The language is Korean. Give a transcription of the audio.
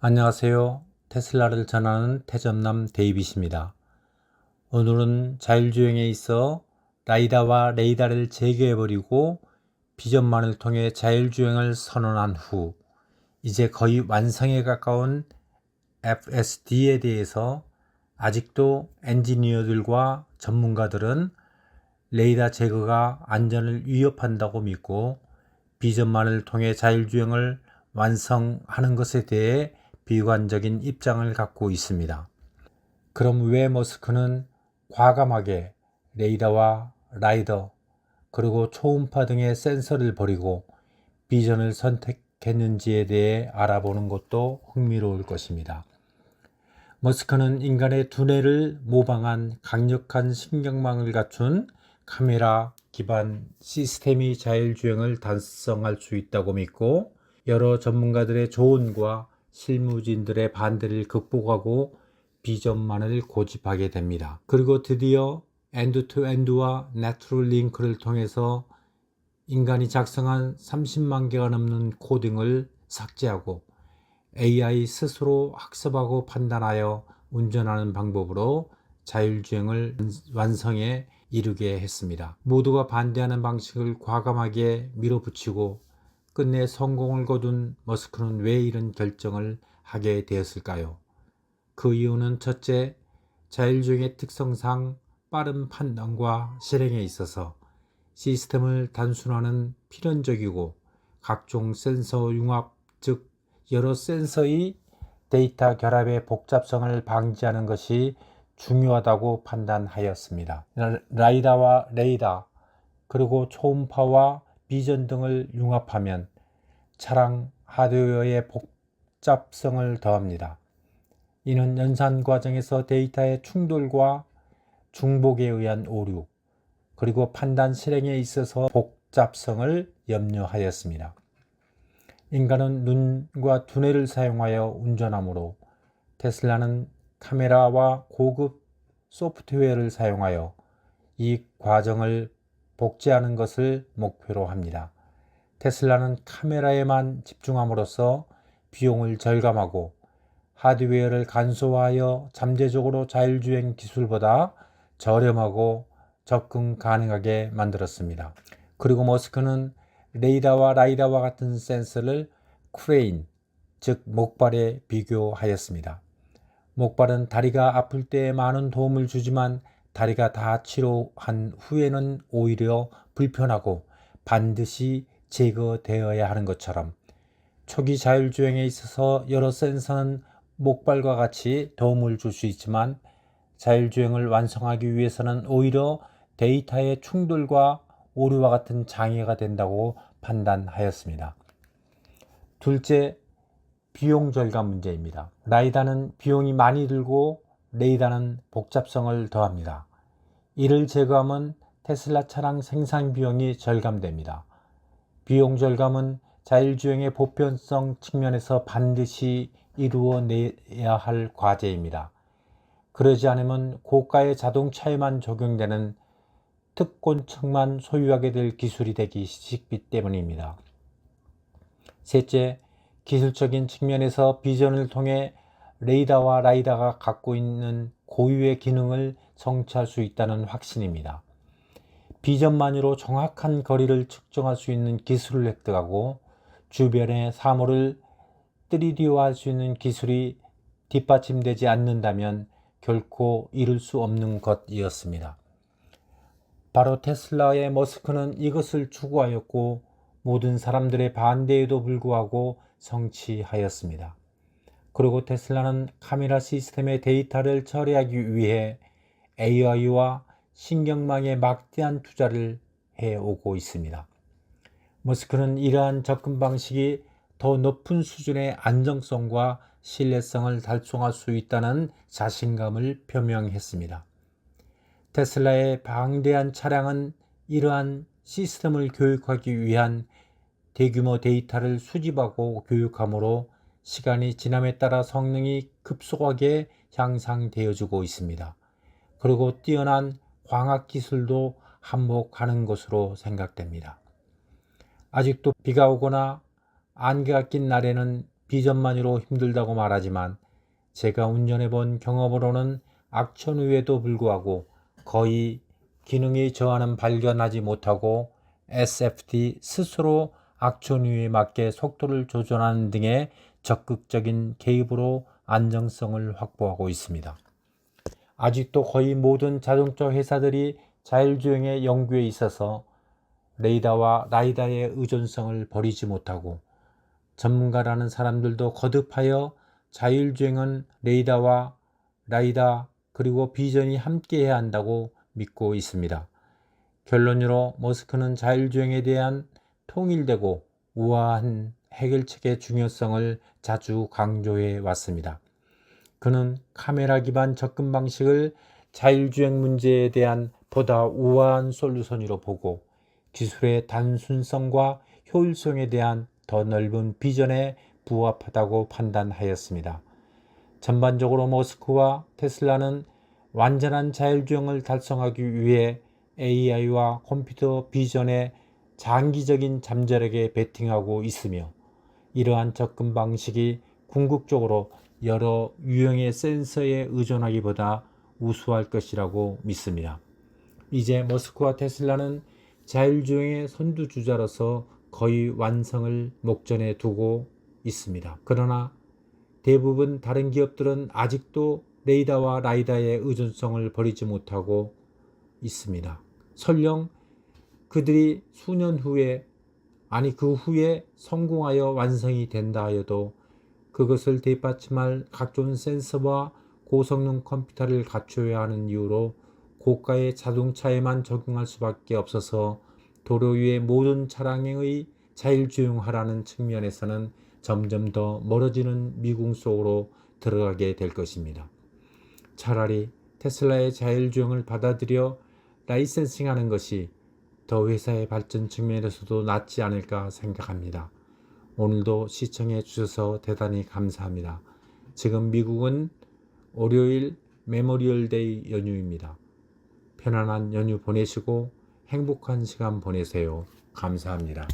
안녕하세요. 테슬라를 전하는 태전남 데이빗입니다. 오늘은 자율주행에 있어 라이다와 레이다를 제거해버리고 비전만을 통해 자율주행을 선언한 후 이제 거의 완성에 가까운 FSD에 대해서 아직도 엔지니어들과 전문가들은 레이다 제거가 안전을 위협한다고 믿고 비전만을 통해 자율주행을 완성하는 것에 대해 비관적인 입장을 갖고 있습니다. 그럼 왜 머스크는 과감하게 레이더와 라이더 그리고 초음파 등의 센서를 버리고 비전을 선택했는지에 대해 알아보는 것도 흥미로울 것입니다. 머스크는 인간의 두뇌를 모방한 강력한 신경망을 갖춘 카메라 기반 시스템이 자율주행을 달성할 수 있다고 믿고 여러 전문가들의 조언과 실무진들의 반대를 극복하고 비전만을 고집하게 됩니다. 그리고 드디어 엔드-투-엔드와 네트워링크를 통해서 인간이 작성한 30만 개가 넘는 코딩을 삭제하고 AI 스스로 학습하고 판단하여 운전하는 방법으로 자율주행을 완성에 이르게 했습니다. 모두가 반대하는 방식을 과감하게 밀어붙이고 끝내 성공을 거둔 머스크는 왜 이런 결정을 하게 되었을까요? 그 이유는 첫째, 자율주행의 특성상 빠른 판단과 실행에 있어서 시스템을 단순화는 필연적이고 각종 센서 융합, 즉 여러 센서의 데이터 결합의 복잡성을 방지하는 것이 중요하다고 판단하였습니다. 라이다와 레이다 그리고 초음파와 비전 등을 융합하면 차량 하드웨어의 복잡성을 더합니다. 이는 연산 과정에서 데이터의 충돌과 중복에 의한 오류, 그리고 판단 실행에 있어서 복잡성을 염려하였습니다. 인간은 눈과 두뇌를 사용하여 운전하므로 테슬라는 카메라와 고급 소프트웨어를 사용하여 이 과정을 복제하는 것을 목표로 합니다. 테슬라는 카메라에만 집중함으로써 비용을 절감하고 하드웨어를 간소화하여 잠재적으로 자율주행 기술보다 저렴하고 접근 가능하게 만들었습니다. 그리고 머스크는 레이다와 라이다와 같은 센서를 크레인, 즉 목발에 비교하였습니다. 목발은 다리가 아플 때 많은 도움을 주지만 다리가 다 치료한 후에는 오히려 불편하고 반드시 제거되어야 하는 것처럼 초기 자율주행에 있어서 여러 센서는 목발과 같이 도움을 줄 수 있지만 자율주행을 완성하기 위해서는 오히려 데이터의 충돌과 오류와 같은 장애가 된다고 판단하였습니다. 둘째, 비용 절감 문제입니다. 라이다는 비용이 많이 들고 레이다는 복잡성을 더합니다. 이를 제거하면 테슬라 차량 생산 비용이 절감됩니다. 비용 절감은 자율주행의 보편성 측면에서 반드시 이루어내야 할 과제입니다. 그러지 않으면 고가의 자동차에만 적용되는 특권층만 소유하게 될 기술이 되기 쉽기 때문입니다. 셋째, 기술적인 측면에서 비전을 통해 레이다와 라이다가 갖고 있는 고유의 기능을 성취할 수 있다는 확신입니다. 비전만으로 정확한 거리를 측정할 수 있는 기술을 획득하고 주변의 사물을 3D화할 수 있는 기술이 뒷받침되지 않는다면 결코 이룰 수 없는 것이었습니다. 바로 테슬라의 머스크는 이것을 추구하였고 모든 사람들의 반대에도 불구하고 성취하였습니다. 그리고 테슬라는 카메라 시스템의 데이터를 처리하기 위해 AI와 신경망에 막대한 투자를 해오고 있습니다. 머스크는 이러한 접근 방식이 더 높은 수준의 안정성과 신뢰성을 달성할 수 있다는 자신감을 표명했습니다. 테슬라의 방대한 차량은 이러한 시스템을 교육하기 위한 대규모 데이터를 수집하고 교육하므로 시간이 지남에 따라 성능이 급속하게 향상되어지고 있습니다. 그리고 뛰어난 광학 기술도 한몫하는 것으로 생각됩니다. 아직도 비가 오거나 안개가 낀 날에는 비전만으로 힘들다고 말하지만 제가 운전해본 경험으로는 악천후에도 불구하고 거의 기능이 저하는 발견하지 못하고 SFD 스스로 악천후에 맞게 속도를 조절하는 등의 적극적인 개입으로 안정성을 확보하고 있습니다. 아직도 거의 모든 자동차 회사들이 자율주행의 연구에 있어서 레이더와 라이다의 의존성을 버리지 못하고 전문가라는 사람들도 거듭하여 자율주행은 레이더와 라이다 그리고 비전이 함께해야 한다고 믿고 있습니다. 결론으로 머스크는 자율주행에 대한 통일되고 우아한 해결책의 중요성을 자주 강조해 왔습니다. 그는 카메라 기반 접근 방식을 자율주행 문제에 대한 보다 우아한 솔루션으로 보고 기술의 단순성과 효율성에 대한 더 넓은 비전에 부합하다고 판단하였습니다. 전반적으로 머스크와 테슬라는 완전한 자율주행을 달성하기 위해 AI와 컴퓨터 비전에 장기적인 잠재력에 베팅하고 있으며 이러한 접근 방식이 궁극적으로 여러 유형의 센서에 의존하기보다 우수할 것이라고 믿습니다. 이제 머스크와 테슬라는 자율주행의 선두주자로서 거의 완성을 목전에 두고 있습니다. 그러나 대부분 다른 기업들은 아직도 레이더와 라이다의 의존성을 버리지 못하고 있습니다. 설령 그들이 수년 후에 그 후에 성공하여 완성이 된다 하여도 그것을 뒷받침할 각종 센서와 고성능 컴퓨터를 갖춰야 하는 이유로 고가의 자동차에만 적용할 수밖에 없어서 도로 위의 모든 차량의 자율주행하라는 측면에서는 점점 더 멀어지는 미궁 속으로 들어가게 될 것입니다. 차라리 테슬라의 자율주행을 받아들여 라이센싱하는 것이 더 회사의 발전 측면에서도 낫지 않을까 생각합니다. 오늘도 시청해 주셔서 대단히 감사합니다. 지금 미국은 월요일 메모리얼데이 연휴입니다. 편안한 연휴 보내시고 행복한 시간 보내세요. 감사합니다.